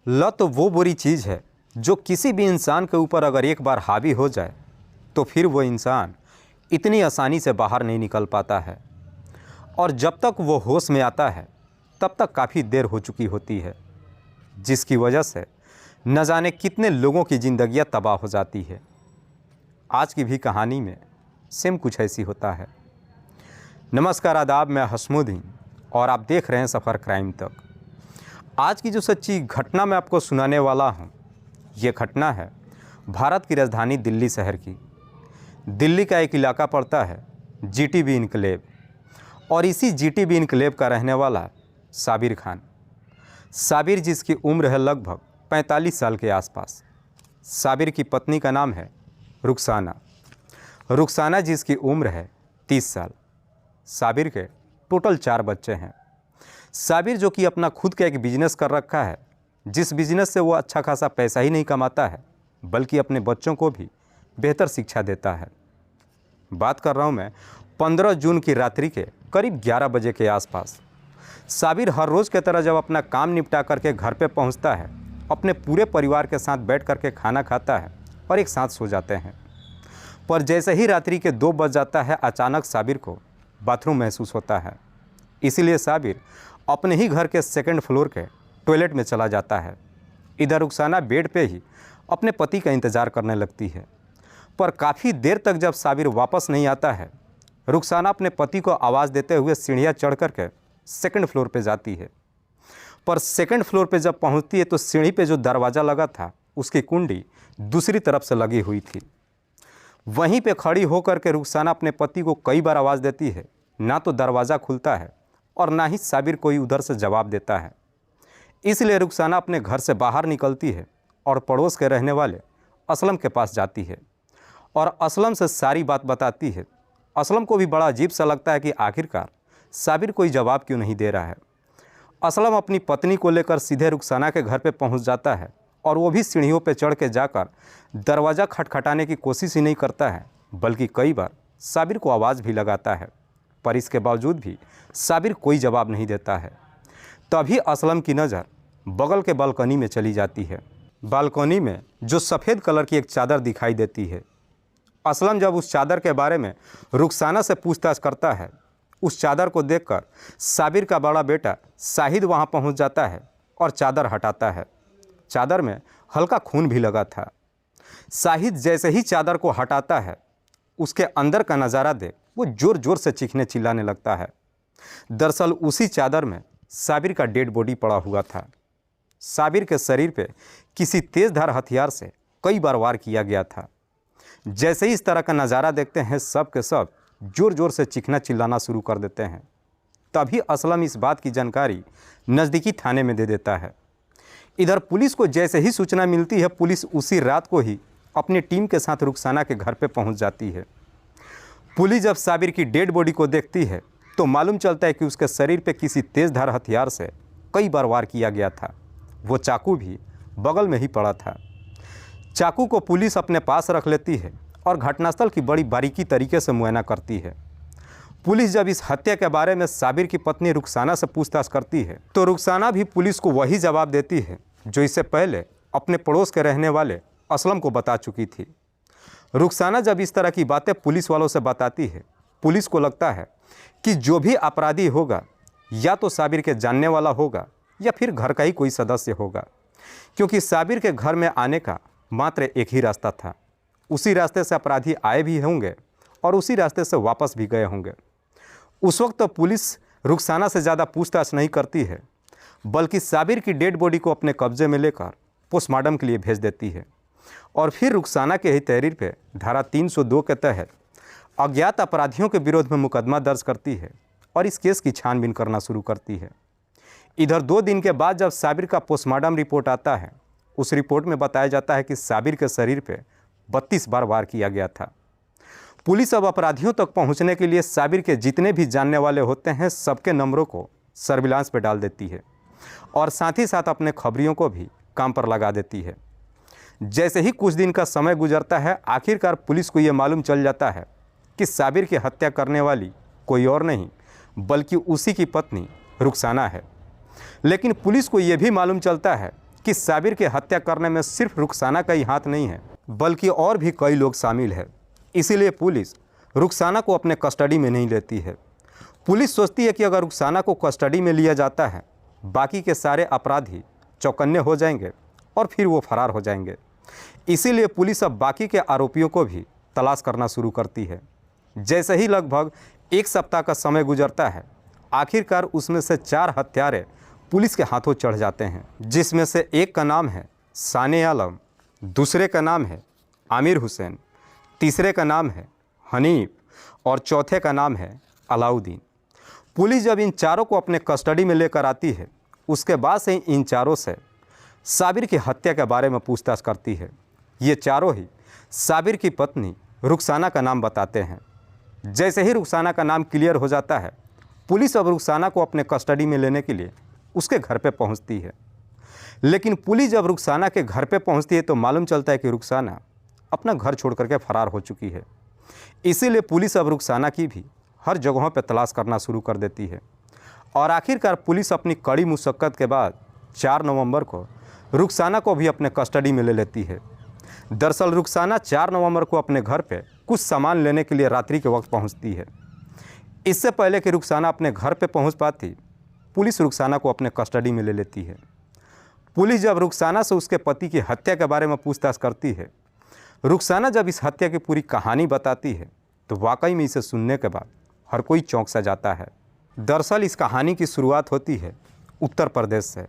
लत वो बुरी चीज़ है जो किसी भी इंसान के ऊपर अगर एक बार हावी हो जाए तो फिर वो इंसान इतनी आसानी से बाहर नहीं निकल पाता है और जब तक वो होश में आता है तब तक काफ़ी देर हो चुकी होती है, जिसकी वजह से न जाने कितने लोगों की ज़िंदगियां तबाह हो जाती है। आज की भी कहानी में सेम कुछ ऐसी होता है। नमस्कार, आदाब, मैं हसमुद्दीन और आप देख रहे हैं सफ़र क्राइम तक। आज की जो सच्ची घटना मैं आपको सुनाने वाला हूँ, ये घटना है भारत की राजधानी दिल्ली शहर की। दिल्ली का एक इलाका पड़ता है जीटीबी इनक्लेव और इसी जीटीबी इनक्लेव का रहने वाला साबिर खान। साबिर जिसकी उम्र है लगभग 45 साल के आसपास। साबिर की पत्नी का नाम है रुखसाना जिसकी उम्र है 30 साल। साबिर के टोटल 4 बच्चे हैं। साबिर जो कि अपना खुद का एक बिजनेस कर रखा है, जिस बिजनेस से वो अच्छा खासा पैसा ही नहीं कमाता है बल्कि अपने बच्चों को भी बेहतर शिक्षा देता है। बात कर रहा हूँ मैं 15 जून की रात्रि के करीब 11 बजे के आसपास। साबिर हर रोज़ की तरह जब अपना काम निपटा करके घर पे पहुँचता है, अपने पूरे परिवार के साथ बैठ करके खाना खाता है और एक साथ सो जाते हैं। पर जैसे ही रात्रि के 2 बज जाता है, अचानक साबिर को बाथरूम महसूस होता है। इसीलिए साबिर अपने ही घर के 2nd फ्लोर के टॉयलेट में चला जाता है। इधर रुखसाना बेड पे ही अपने पति का इंतज़ार करने लगती है, पर काफ़ी देर तक जब साबिर वापस नहीं आता है, रुखसाना अपने पति को आवाज़ देते हुए सीढ़ियाँ चढ़ करके 2nd फ्लोर पे जाती है। पर 2nd फ्लोर पे जब पहुंचती है तो सीढ़ी पे जो दरवाज़ा लगा था उसकी कुंडी दूसरी तरफ से लगी हुई थी। वहीं पे खड़ी होकर के रुखसाना अपने पति को कई बार आवाज़ देती है, ना तो दरवाज़ा खुलता है और ना ही साबिर कोई उधर से जवाब देता है। इसलिए रुखसाना अपने घर से बाहर निकलती है और पड़ोस के रहने वाले असलम के पास जाती है और असलम से सारी बात बताती है। असलम को भी बड़ा अजीब सा लगता है कि आखिरकार साबिर कोई जवाब क्यों नहीं दे रहा है। असलम अपनी पत्नी को लेकर सीधे रुखसाना के घर पे पहुंच जाता है और वो भी सीढ़ियों पे चढ़ के जाकर दरवाज़ा खटखटाने की कोशिश ही नहीं करता है, बल्कि कई बार साबिर को आवाज़ भी लगाता है, पर इसके बावजूद भी साबिर कोई जवाब नहीं देता है। तभी असलम की नज़र बगल के बालकनी में चली जाती है। बालकनी में जो सफ़ेद कलर की एक चादर दिखाई देती है। असलम जब उस चादर के बारे में रुखसाना से पूछताछ करता है, उस चादर को देखकर साबिर का बड़ा बेटा शाहिद वहां पहुंच जाता है और चादर हटाता है। चादर में हल्का खून भी लगा था। शाहिद जैसे ही चादर को हटाता है, उसके अंदर का नज़ारा देख वो ज़ोर ज़ोर से चीखने चिल्लाने लगता है। दरअसल उसी चादर में साबिर का डेड बॉडी पड़ा हुआ था। साबिर के शरीर पे किसी तेज़धार हथियार से कई बार वार किया गया था। जैसे ही इस तरह का नज़ारा देखते हैं, सब के सब ज़ोर ज़ोर से चीखना चिल्लाना शुरू कर देते हैं। तभी असलम इस बात की जानकारी नज़दीकी थाने में दे देता है। इधर पुलिस को जैसे ही सूचना मिलती है, पुलिस उसी रात को ही अपनी टीम के साथ रुखसाना के घर पे पहुंच जाती है। पुलिस जब साबिर की डेड बॉडी को देखती है तो मालूम चलता है कि उसके शरीर पे किसी तेज़धार हथियार से कई बार वार किया गया था। वो चाकू भी बगल में ही पड़ा था। चाकू को पुलिस अपने पास रख लेती है और घटनास्थल की बड़ी बारीकी तरीके से मुआयना करती है। पुलिस जब इस हत्या के बारे में साबिर की पत्नी रुखसाना से पूछताछ करती है तो रुखसाना भी पुलिस को वही जवाब देती है जो इससे पहले अपने पड़ोस के रहने वाले असलम को बता चुकी थी। रुखसाना जब इस तरह की बातें पुलिस वालों से बताती है, पुलिस को लगता है कि जो भी अपराधी होगा या तो साबिर के जानने वाला होगा या फिर घर का ही कोई सदस्य होगा, क्योंकि साबिर के घर में आने का मात्र एक ही रास्ता था। उसी रास्ते से अपराधी आए भी होंगे और उसी रास्ते से वापस भी गए होंगे। उस वक्त तो पुलिस रुखसाना से ज़्यादा पूछताछ नहीं करती है, बल्कि साबिर की डेड बॉडी को अपने कब्जे में लेकर पोस्टमार्टम के लिए भेज देती है और फिर रुखसाना के ही तहरीर पे धारा 302 के तहत अज्ञात अपराधियों के विरोध में मुकदमा दर्ज करती है और इस केस की छानबीन करना शुरू करती है। इधर 2 दिन के बाद जब साबिर का पोस्टमार्टम रिपोर्ट आता है, उस रिपोर्ट में बताया जाता है कि साबिर के शरीर पे 32 बार वार किया गया था। पुलिस अब अपराधियों तक पहुंचने के लिए साबिर के जितने भी जानने वाले होते हैं, सबके नंबरों को सर्विलांस पे डाल देती है और साथ ही साथ अपने खबरियों को भी काम पर लगा देती है। जैसे ही कुछ दिन का समय गुजरता है, आखिरकार पुलिस को ये मालूम चल जाता है कि साबिर की हत्या करने वाली कोई और नहीं बल्कि उसी की पत्नी रुखसाना है। लेकिन पुलिस को ये भी मालूम चलता है कि साबिर की हत्या करने में सिर्फ रुखसाना का ही हाथ नहीं है, बल्कि और भी कई लोग शामिल हैं। इसीलिए पुलिस रुखसाना को अपने कस्टडी में नहीं लेती है। पुलिस सोचती है कि अगर रुखसाना को कस्टडी में लिया जाता है, बाकी के सारे अपराधी चौकन्ने हो जाएंगे और फिर वो फरार हो जाएंगे। इसीलिए पुलिस अब बाकी के आरोपियों को भी तलाश करना शुरू करती है। जैसे ही लगभग एक सप्ताह का समय गुजरता है, आखिरकार उसमें से 4 हत्यारे पुलिस के हाथों चढ़ जाते हैं, जिसमें से एक का नाम है साने आलम, दूसरे का नाम है आमिर हुसैन, तीसरे का नाम है हनीफ और चौथे का नाम है अलाउद्दीन। पुलिस जब इन चारों को अपने कस्टडी में लेकर आती है, उसके बाद से इन चारों से साबिर की हत्या के बारे में पूछताछ करती है। ये चारों ही साबिर की पत्नी रुखसाना का नाम बताते हैं। जैसे ही रुखसाना का नाम क्लियर हो जाता है, पुलिस अब रुखसाना को अपने कस्टडी में लेने के लिए उसके घर पे पहुंचती है। लेकिन पुलिस जब रुखसाना के घर पे पहुंचती है तो मालूम चलता है कि रुखसाना अपना घर छोड़ करके फरार हो चुकी है। इसीलिए पुलिस अब रुखसाना की भी हर जगहों पर तलाश करना शुरू कर देती है और आखिरकार पुलिस अपनी कड़ी मुशक्क़त के बाद 4 नवंबर को रुखसाना को भी अपने कस्टडी में ले लेती है। दरअसल रुखसाना 4 नवंबर को अपने घर पे कुछ सामान लेने के लिए रात्रि के वक्त पहुंचती है। इससे पहले कि रुखसाना अपने घर पे पहुंच पाती, पुलिस रुखसाना को अपने कस्टडी में ले लेती है। पुलिस जब रुखसाना से उसके पति की हत्या के बारे में पूछताछ करती है, रुखसाना जब इस हत्या की पूरी कहानी बताती है, तो वाकई में इसे सुनने के बाद हर कोई चौंक सा जाता है। दरअसल इस कहानी की शुरुआत होती है उत्तर प्रदेश से।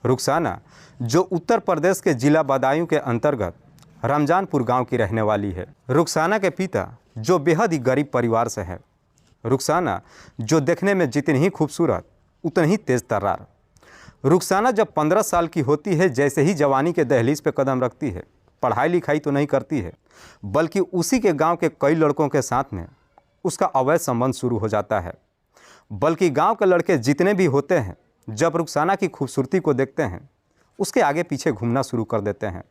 रुखसाना, जो उत्तर प्रदेश के जिला बदायूं के अंतर्गत रमजानपुर गांव की रहने वाली है। रुखसाना के पिता जो बेहद ही गरीब परिवार से है। रुखसाना जो देखने में जितनी ही खूबसूरत उतनी ही तेज़ तर्रार। रुखसाना जब 15 साल की होती है, जैसे ही जवानी के दहलीज पे कदम रखती है, पढ़ाई लिखाई तो नहीं करती है, बल्कि उसी के गांव के कई लड़कों के साथ में उसका अवैध संबंध शुरू हो जाता है। बल्कि गांव के लड़के जितने भी होते हैं, जब रुखसाना की खूबसूरती को देखते हैं, उसके आगे पीछे घूमना शुरू कर देते हैं।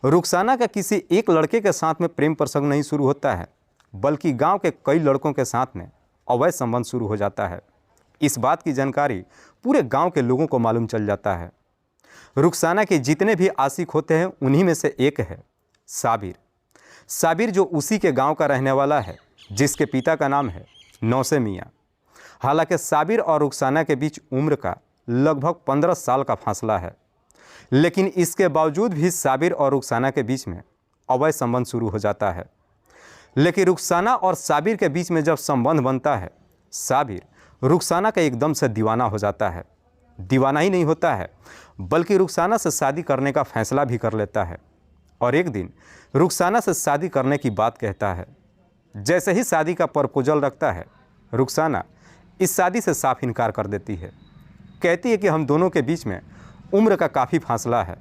रुखसाना का किसी एक लड़के के साथ में प्रेम प्रसंग नहीं शुरू होता है, बल्कि गांव के कई लड़कों के साथ में अवैध संबंध शुरू हो जाता है। इस बात की जानकारी पूरे गांव के लोगों को मालूम चल जाता है। रुखसाना के जितने भी आशिक होते हैं, उन्हीं में से एक है साबिर। साबिर जो उसी के गांव का रहने वाला है, जिसके पिता का नाम है नौसे मियाँ। हालांकि साबिर और रुखसाना के बीच उम्र का लगभग 15 साल का फासला है, लेकिन इसके बावजूद भी साबिर और रुखसाना के बीच में अवैध संबंध शुरू हो जाता है। लेकिन रुखसाना और साबिर के बीच में जब संबंध बनता है, साबिर रुखसाना का एकदम से दीवाना हो जाता है। दीवाना ही नहीं होता है, बल्कि रुखसाना से शादी करने का फैसला भी कर लेता है और एक दिन रुखसाना से शादी करने की बात कहता है। जैसे ही शादी का प्रपोजल रखता है, रुखसाना इस शादी से साफ इनकार कर देती है। कहती है कि हम दोनों के बीच में उम्र का काफ़ी फासला है,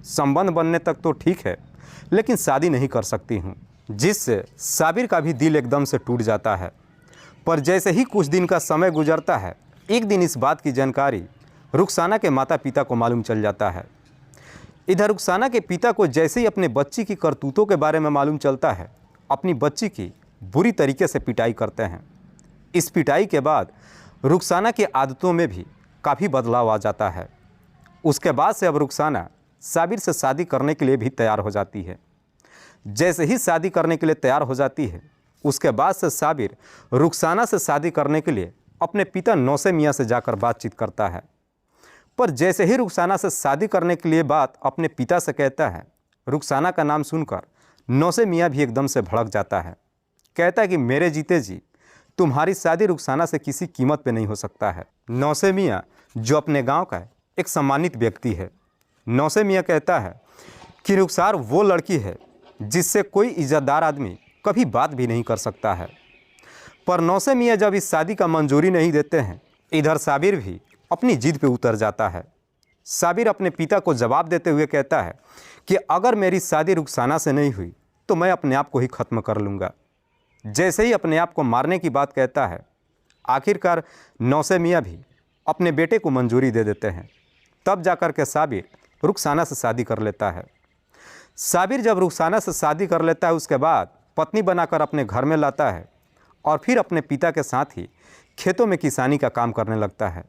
संबंध बनने तक तो ठीक है, लेकिन शादी नहीं कर सकती हूँ, जिससे साबिर का भी दिल एकदम से टूट जाता है। पर जैसे ही कुछ दिन का समय गुजरता है, एक दिन इस बात की जानकारी रुखसाना के माता पिता को मालूम चल जाता है। इधर रुखसाना के पिता को जैसे ही अपने बच्ची की करतूतों के बारे में मालूम चलता है, अपनी बच्ची की बुरी तरीके से पिटाई करते हैं। इस पिटाई के बाद रुखसाना की आदतों में भी काफ़ी बदलाव आ जाता है। उसके बाद से अब रुखसाना साबिर से शादी करने के लिए भी तैयार हो जाती है। जैसे ही शादी करने के लिए तैयार हो जाती है, उसके बाद से साबिर रुखसाना से शादी करने के लिए अपने पिता नौसे मियाँ से जाकर बातचीत करता है। पर जैसे ही रुखसाना से शादी करने के लिए बात अपने पिता से कहता है, रुखसाना का नाम सुनकर नौसे मियाँ भी एकदम से भड़क जाता है। कहता है कि मेरे जीते जी तुम्हारी शादी रुखसाना से किसी कीमत पे नहीं हो सकता है। नौसे मियाँ जो अपने गांव का एक सम्मानित व्यक्ति है, नौसे मियाँ कहता है कि रुखसार वो लड़की है जिससे कोई इज्जतदार आदमी कभी बात भी नहीं कर सकता है। पर नौसे मियाँ जब इस शादी का मंजूरी नहीं देते हैं, इधर साबिर भी अपनी जिद पे उतर जाता है। साबिर अपने पिता को जवाब देते हुए कहता है कि अगर मेरी शादी रुखसाना से नहीं हुई तो मैं अपने आप को ही ख़त्म कर लूँगा। जैसे ही अपने आप को मारने की बात कहता है, आखिरकार नौसे मियाँ भी अपने बेटे को मंजूरी दे देते हैं। तब जाकर के साबिर रुखसाना से शादी कर लेता है। साबिर जब रुखसाना से शादी कर लेता है, उसके बाद पत्नी बनाकर अपने घर में लाता है और फिर अपने पिता के साथ ही खेतों में किसानी का काम करने लगता है।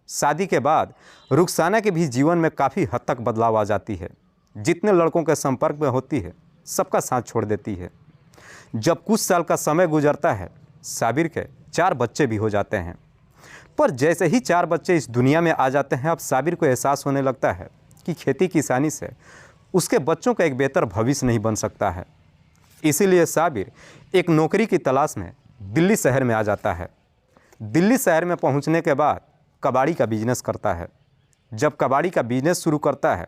शादी के बाद रुखसाना के भी जीवन में काफ़ी हद तक बदलाव आ जाती है। जितने लड़कों के संपर्क में होती है सबका साथ छोड़ देती है। जब कुछ साल का समय गुजरता है, साबिर के 4 बच्चे भी हो जाते हैं। पर जैसे ही 4 बच्चे इस दुनिया में आ जाते हैं, अब साबिर को एहसास होने लगता है कि खेती किसानी से उसके बच्चों का एक बेहतर भविष्य नहीं बन सकता है। इसीलिए साबिर एक नौकरी की तलाश में दिल्ली शहर में आ जाता है। दिल्ली शहर में पहुंचने के बाद कबाड़ी का बिजनेस करता है। जब कबाड़ी का बिजनेस शुरू करता है,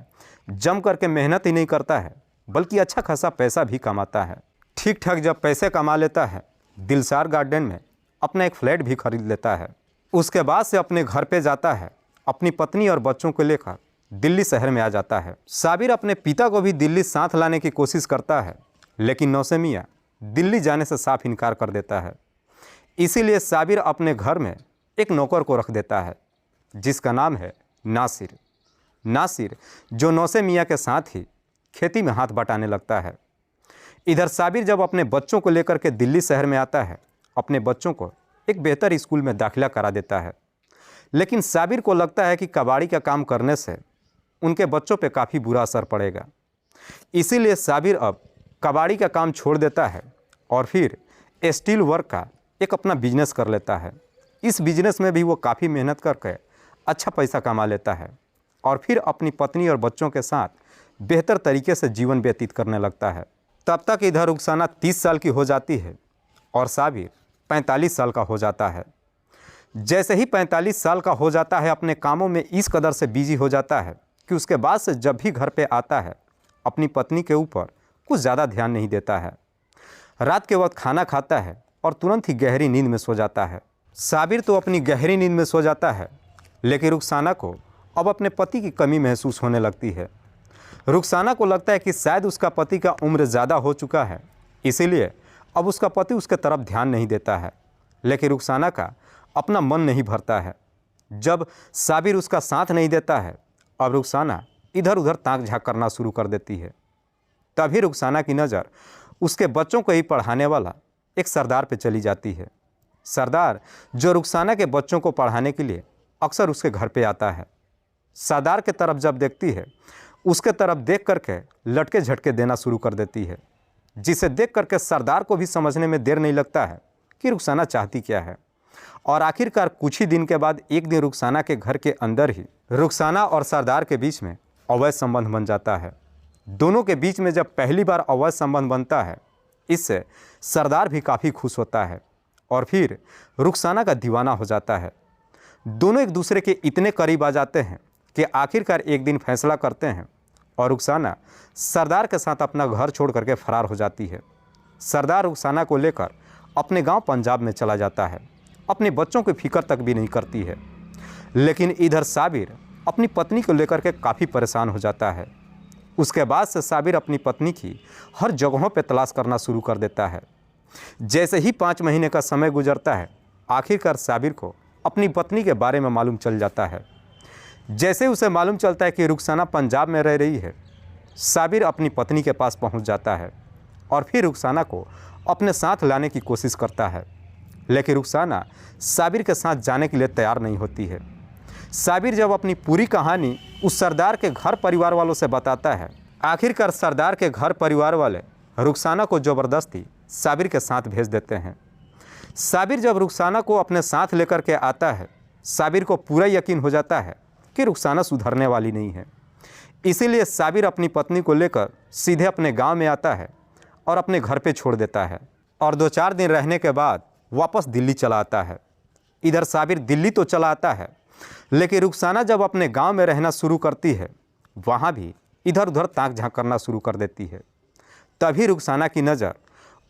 जम करके मेहनत ही नहीं करता है बल्कि अच्छा खासा पैसा भी कमाता है। ठीक ठाक जब पैसे कमा लेता है, दिलसार गार्डन में अपना एक फ्लैट भी खरीद लेता है। उसके बाद से अपने घर पे जाता है, अपनी पत्नी और बच्चों को लेकर दिल्ली शहर में आ जाता है। साबिर अपने पिता को भी दिल्ली साथ लाने की कोशिश करता है, लेकिन नौसे मियाँ दिल्ली जाने से साफ इनकार कर देता है। इसीलिए साबिर अपने घर में एक नौकर को रख देता है जिसका नाम है नासिर। नासिर जो नौसे मियाँ के साथ ही खेती में हाथ बटाने लगता है। इधर साबिर जब अपने बच्चों को लेकर के दिल्ली शहर में आता है, अपने बच्चों को एक बेहतर स्कूल में दाखिला करा देता है। लेकिन साबिर को लगता है कि कबाड़ी का काम करने से उनके बच्चों पे काफ़ी बुरा असर पड़ेगा। इसीलिए साबिर अब कबाड़ी का काम छोड़ देता है और फिर स्टील वर्क का एक अपना बिजनेस कर लेता है। इस बिजनेस में भी वो काफ़ी मेहनत करके अच्छा पैसा कमा लेता है और फिर अपनी पत्नी और बच्चों के साथ बेहतर तरीके से जीवन व्यतीत करने लगता है। तब तक इधर रुखसाना 30 साल की हो जाती है और साबिर 45 साल का हो जाता है। जैसे ही 45 साल का हो जाता है, अपने कामों में इस कदर से बिजी हो जाता है कि उसके बाद से जब भी घर पे आता है, अपनी पत्नी के ऊपर कुछ ज़्यादा ध्यान नहीं देता है। रात के वक्त खाना खाता है और तुरंत ही गहरी नींद में सो जाता है। साबिर तो अपनी गहरी नींद में सो जाता है, लेकिन रुखसाना को अब अपने पति की कमी महसूस होने लगती है। रुखसाना को लगता है कि शायद उसका पति का उम्र ज़्यादा हो चुका है, इसीलिए अब उसका पति उसके तरफ ध्यान नहीं देता है। लेकिन रुखसाना का अपना मन नहीं भरता है। जब साबिर उसका साथ नहीं देता है, अब रुखसाना इधर उधर ताक झाँक करना शुरू कर देती है। तभी रुखसाना की नज़र उसके बच्चों को ही पढ़ाने वाला एक सरदार पे चली जाती है। सरदार जो रुखसाना के बच्चों को पढ़ाने के लिए अक्सर उसके घर पे आता है। सरदार के तरफ जब देखती है, उसके तरफ देख करके लटके झटके देना शुरू कर देती है, जिसे देख करके सरदार को भी समझने में देर नहीं लगता है कि रुखसाना चाहती क्या है। और आखिरकार कुछ ही दिन के बाद एक दिन रुखसाना के घर के अंदर ही रुखसाना और सरदार के बीच में अवैध संबंध बन जाता है। दोनों के बीच में जब पहली बार अवैध संबंध बनता है, इससे सरदार भी काफ़ी खुश होता है और फिर रुखसाना का दीवाना हो जाता है। दोनों एक दूसरे के इतने करीब आ जाते हैं कि आखिरकार एक दिन फैसला करते हैं और रुखसाना सरदार के साथ अपना घर छोड़ करके फरार हो जाती है। सरदार रुखसाना को लेकर अपने गांव पंजाब में चला जाता है, अपने बच्चों की फिक्र तक भी नहीं करती है। लेकिन इधर साबिर अपनी पत्नी को लेकर के काफ़ी परेशान हो जाता है। उसके बाद से साबिर अपनी पत्नी की हर जगहों पर तलाश करना शुरू कर देता है। जैसे ही 5 महीने का समय गुजरता है, आखिरकार साबिर को अपनी पत्नी के बारे में मालूम चल जाता है। जैसे उसे मालूम चलता है कि रुखसाना पंजाब में रह रही है, साबिर अपनी पत्नी के पास पहुंच जाता है और फिर रुखसाना को अपने साथ लाने की कोशिश करता है। लेकिन रुखसाना साबिर के साथ जाने के लिए तैयार नहीं होती है। साबिर जब अपनी पूरी कहानी उस सरदार के घर परिवार वालों से बताता है, आखिरकार सरदार के घर परिवार वाले रुखसाना को ज़बरदस्ती साबिर के साथ भेज देते हैं। साबिर जब रुखसाना को अपने साथ लेकर के आता है, साबिर को पूरा यकीन हो जाता है कि रुखसाना सुधरने वाली नहीं है। इसीलिए साबिर अपनी पत्नी को लेकर सीधे अपने गांव में आता है और अपने घर पे छोड़ देता है और 2-4 दिन रहने के बाद वापस दिल्ली चला आता है। इधर साबिर दिल्ली तो चला आता है, लेकिन रुखसाना जब अपने गांव में रहना शुरू करती है, वहाँ भी इधर उधर ताक झाँक करना शुरू कर देती है। तभी रुखसाना की नज़र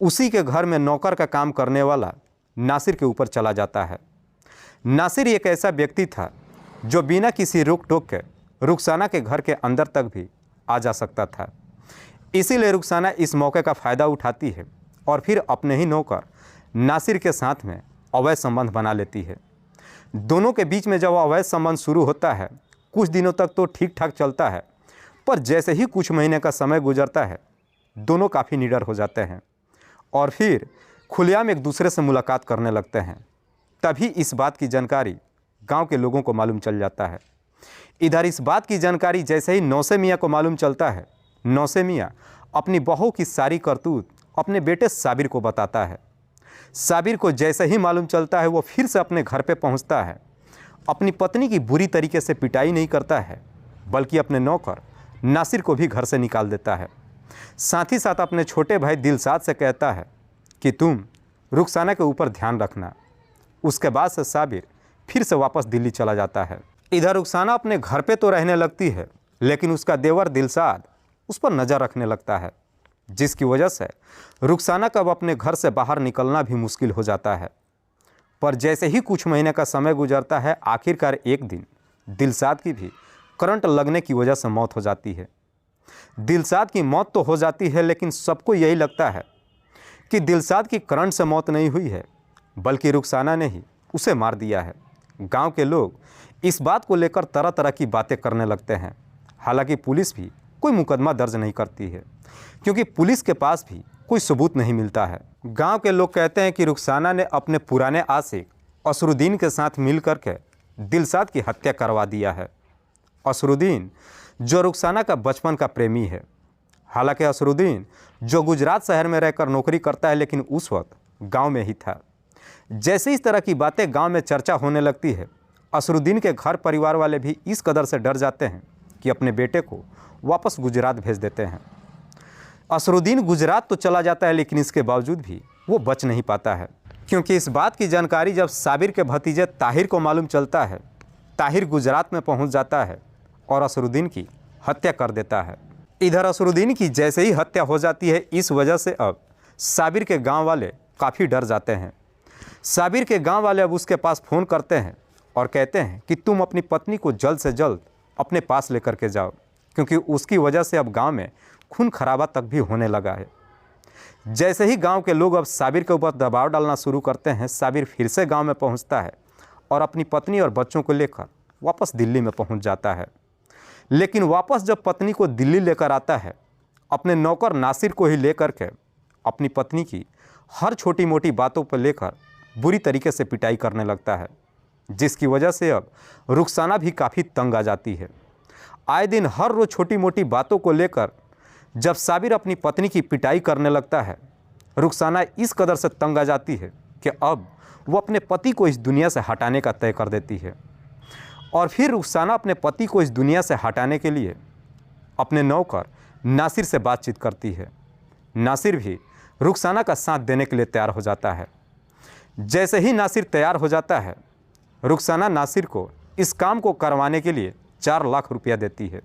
उसी के घर में नौकर का काम करने वाला नासिर के ऊपर चला जाता है। नासिर एक ऐसा व्यक्ति था जो बिना किसी रोक टोक के रुखसाना के घर के अंदर तक भी आ जा सकता था। इसीलिए रुखसाना इस मौके का फ़ायदा उठाती है और फिर अपने ही नौकर नासिर के साथ में अवैध संबंध बना लेती है। दोनों के बीच में जब अवैध संबंध शुरू होता है, कुछ दिनों तक तो ठीक ठाक चलता है, पर जैसे ही कुछ महीने का समय गुजरता है, दोनों काफ़ी निडर हो जाते हैं और फिर खुलेआम एक दूसरे से मुलाकात करने लगते हैं। तभी इस बात की जानकारी गांव के लोगों को मालूम चल जाता है। इधर इस बात की जानकारी जैसे ही नौसे मियाँ को मालूम चलता है, नौसे मियाँ अपनी बहू की सारी करतूत अपने बेटे साबिर को बताता है। साबिर को जैसे ही मालूम चलता है वो फिर से अपने घर पे पहुंचता है। अपनी पत्नी की बुरी तरीके से पिटाई नहीं करता है, बल्कि अपने नौकर नासिर को भी घर से निकाल देता है। साथ ही साथ अपने छोटे भाई दिलशाद से कहता है कि तुम रुखसाना के ऊपर ध्यान रखना। उसके बाद से साबिर फिर से वापस दिल्ली चला जाता है। इधर रुखसाना अपने घर पे तो रहने लगती है, लेकिन उसका देवर दिलशाद उस पर नज़र रखने लगता है, जिसकी वजह से रुखसाना का अब अपने घर से बाहर निकलना भी मुश्किल हो जाता है। पर जैसे ही कुछ महीने का समय गुजरता है, आखिरकार एक दिन दिलशाद की भी करंट लगने की वजह से मौत हो जाती है। दिलशाद की मौत तो हो जाती है, लेकिन सबको यही लगता है कि दिलशाद की करंट से मौत नहीं हुई है, बल्कि रुखसाना ने ही उसे मार दिया है। गांव के लोग इस बात को लेकर तरह तरह की बातें करने लगते हैं। हालांकि पुलिस भी कोई मुकदमा दर्ज नहीं करती है, क्योंकि पुलिस के पास भी कोई सबूत नहीं मिलता है। गांव के लोग कहते हैं कि रुखसाना ने अपने पुराने आशिक असरुद्दीन के साथ मिल करके दिलशाद की हत्या करवा दिया है। असरुद्दीन जो रुखसाना का बचपन का प्रेमी है। हालांकि असरुद्दीन जो गुजरात शहर में रहकर नौकरी करता है, लेकिन उस वक्त गांव में ही था। जैसे इस तरह की बातें गांव में चर्चा होने लगती है, असरुद्दीन के घर परिवार वाले भी इस कदर से डर जाते हैं कि अपने बेटे को वापस गुजरात भेज देते हैं। असरुद्दीन गुजरात तो चला जाता है, लेकिन इसके बावजूद भी वो बच नहीं पाता है, क्योंकि इस बात की जानकारी जब साबिर के भतीजे ताहिर को मालूम चलता है, ताहिर गुजरात में पहुंच जाता है और असरुद्दीन की हत्या कर देता है। इधर असरुद्दीन की जैसे ही हत्या हो जाती है, इस वजह से अब साबिर के गांव वाले काफ़ी डर जाते हैं। साबिर के गांव वाले अब उसके पास फ़ोन करते हैं और कहते हैं कि तुम अपनी पत्नी को जल्द से जल्द अपने पास लेकर के जाओ, क्योंकि उसकी वजह से अब गांव में खून खराबा तक भी होने लगा है। जैसे ही गांव के लोग अब साबिर के ऊपर दबाव डालना शुरू करते हैं, साबिर फिर से गांव में पहुंचता है और अपनी पत्नी और बच्चों को लेकर वापस दिल्ली में पहुंच जाता है। लेकिन वापस जब पत्नी को दिल्ली लेकर आता है, अपने नौकर नासिर को ही लेकर के अपनी पत्नी की हर छोटी मोटी बातों पर लेकर बुरी तरीके से पिटाई करने लगता है, जिसकी वजह से अब रुखसाना भी काफ़ी तंग आ जाती है। आए दिन हर रोज़ छोटी मोटी बातों को लेकर जब साबिर अपनी पत्नी की पिटाई करने लगता है, रुखसाना इस कदर से तंग आ जाती है कि अब वो अपने पति को इस दुनिया से हटाने का तय कर देती है। और फिर रुखसाना अपने पति को इस दुनिया से हटाने के लिए अपने नौकर नासिर से बातचीत करती है। नासिर भी रुखसाना का साथ देने के लिए तैयार हो जाता है। जैसे ही नासिर तैयार हो जाता है, रुखसाना नासिर को इस काम को करवाने के लिए 4 लाख रुपया देती है।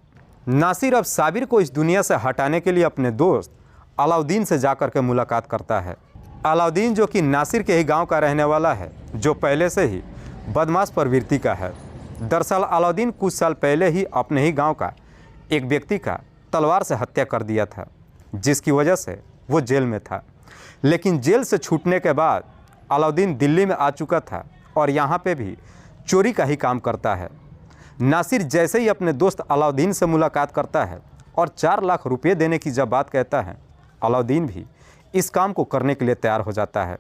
नासिर अब साबिर को इस दुनिया से हटाने के लिए अपने दोस्त अलाउद्दीन से जाकर के मुलाकात करता है। अलाउद्दीन जो कि नासिर के ही गांव का रहने वाला है, जो पहले से ही बदमाश प्रवृत्ति का है। दरअसल अलाउद्दीन कुछ साल पहले ही अपने ही गांव का एक व्यक्ति का तलवार से हत्या कर दिया था, जिसकी वजह से वो जेल में था। लेकिन जेल से छूटने के बाद अलाउद्दीन दिल्ली में आ चुका था और यहाँ पे भी चोरी का ही काम करता है। नासिर जैसे ही अपने दोस्त अलाउद्दीन से मुलाकात करता है और 4 लाख रुपये देने की जब बात कहता है, अलाउद्दीन भी इस काम को करने के लिए तैयार हो जाता है।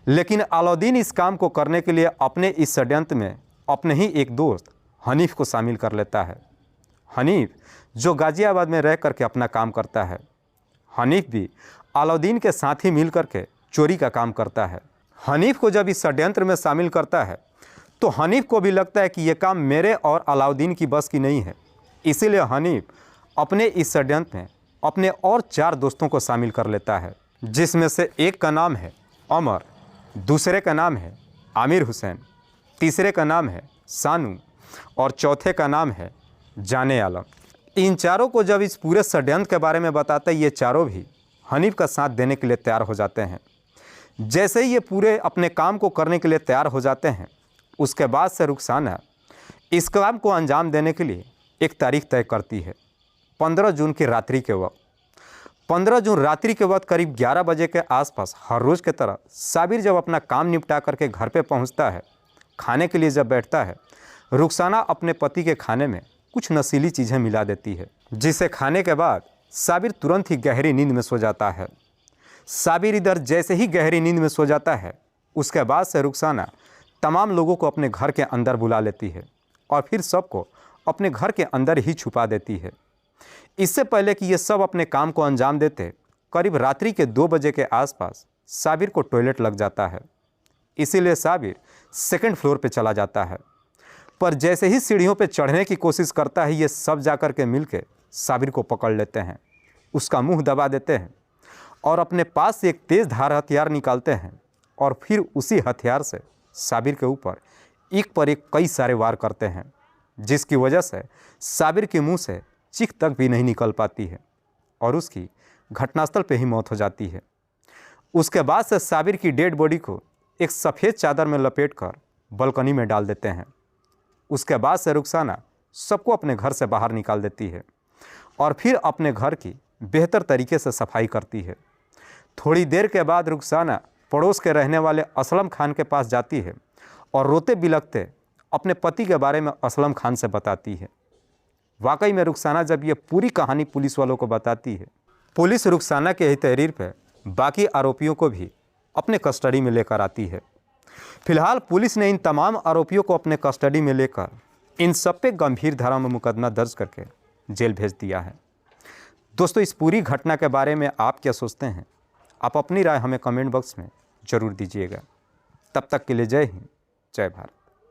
लेकिन अलाउद्दीन इस काम को करने के लिए अपने इस षड्यंत्र में अपने ही एक दोस्त हनीफ को शामिल कर लेता है। हनीफ जो गाज़ियाबाद में रह करके अपना काम करता है। हनीफ भी अलाउद्दीन के साथ ही मिल करके चोरी का काम करता है। हनीफ को जब इस षड्यंत्र में शामिल करता है तो हनीफ को भी लगता है कि ये काम मेरे और अलाउद्दीन की बस की नहीं है। इसीलिए हनीफ अपने इस षड्यंत्र में अपने और 4 दोस्तों को शामिल कर लेता है, जिसमें से एक का नाम है अमर, दूसरे का नाम है आमिर हुसैन, तीसरे का नाम है सानू और चौथे का नाम है जाने आलम। इन चारों को जब इस पूरे षड्यंत्र के बारे में बताते, ये चारों भी हनीफ का साथ देने के लिए तैयार हो जाते हैं। जैसे ही ये पूरे अपने काम को करने के लिए तैयार हो जाते हैं, उसके बाद से रुखसाना इस काम को अंजाम देने के लिए एक तारीख तय करती है। 15 जून की रात्रि के वक्त 15 जून रात्रि के वक्त करीब 11 बजे के आसपास हर रोज़ की तरह साबिर जब अपना काम निपटा करके घर पे पहुंचता है, खाने के लिए जब बैठता है, रुखसाना अपने पति के खाने में कुछ नशीली चीज़ें मिला देती है, जिसे खाने के बाद साबिर तुरंत ही गहरी नींद में सो जाता है। साबिर इधर जैसे ही गहरी नींद में सो जाता है, उसके बाद से रुखसाना तमाम लोगों को अपने घर के अंदर बुला लेती है और फिर सबको अपने घर के अंदर ही छुपा देती है। इससे पहले कि ये सब अपने काम को अंजाम देते, करीब रात्रि के 2 बजे के आसपास साबिर को टॉयलेट लग जाता है। इसीलिए साबिर सेकंड फ्लोर पे चला जाता है। पर जैसे ही सीढ़ियों पे चढ़ने की कोशिश करता है, ये सब जाकर के मिलके साबिर को पकड़ लेते हैं, उसका मुंह दबा देते हैं और अपने पास से एक तेज़ धार हथियार निकालते हैं और फिर उसी हथियार से साबिर के ऊपर एक पर एक कई सारे वार करते हैं, जिसकी वजह से साबिर के मुंह से चीख तक भी नहीं निकल पाती है और उसकी घटनास्थल पे ही मौत हो जाती है। उसके बाद से साबिर की डेड बॉडी को एक सफ़ेद चादर में लपेटकर बालकनी में डाल देते हैं। उसके बाद से रुखसाना सबको अपने घर से बाहर निकाल देती है और फिर अपने घर की बेहतर तरीके से सफाई करती है। थोड़ी देर के बाद रुखसाना पड़ोस के रहने वाले असलम खान के पास जाती है और रोते बिलखते अपने पति के बारे में असलम खान से बताती है। वाकई में रुखसाना जब ये पूरी कहानी पुलिस वालों को बताती है, पुलिस रुखसाना के ही तहरीर पर बाकी आरोपियों को भी अपने कस्टडी में लेकर आती है। फिलहाल पुलिस ने इन तमाम आरोपियों को अपने कस्टडी में लेकर इन सब पे गंभीर धारा में मुकदमा दर्ज करके जेल भेज दिया है। दोस्तों, इस पूरी घटना के बारे में आप क्या सोचते हैं? आप अपनी राय हमें कमेंट बॉक्स में ज़रूर दीजिएगा। तब तक के लिए जय हिंद, जय भारत।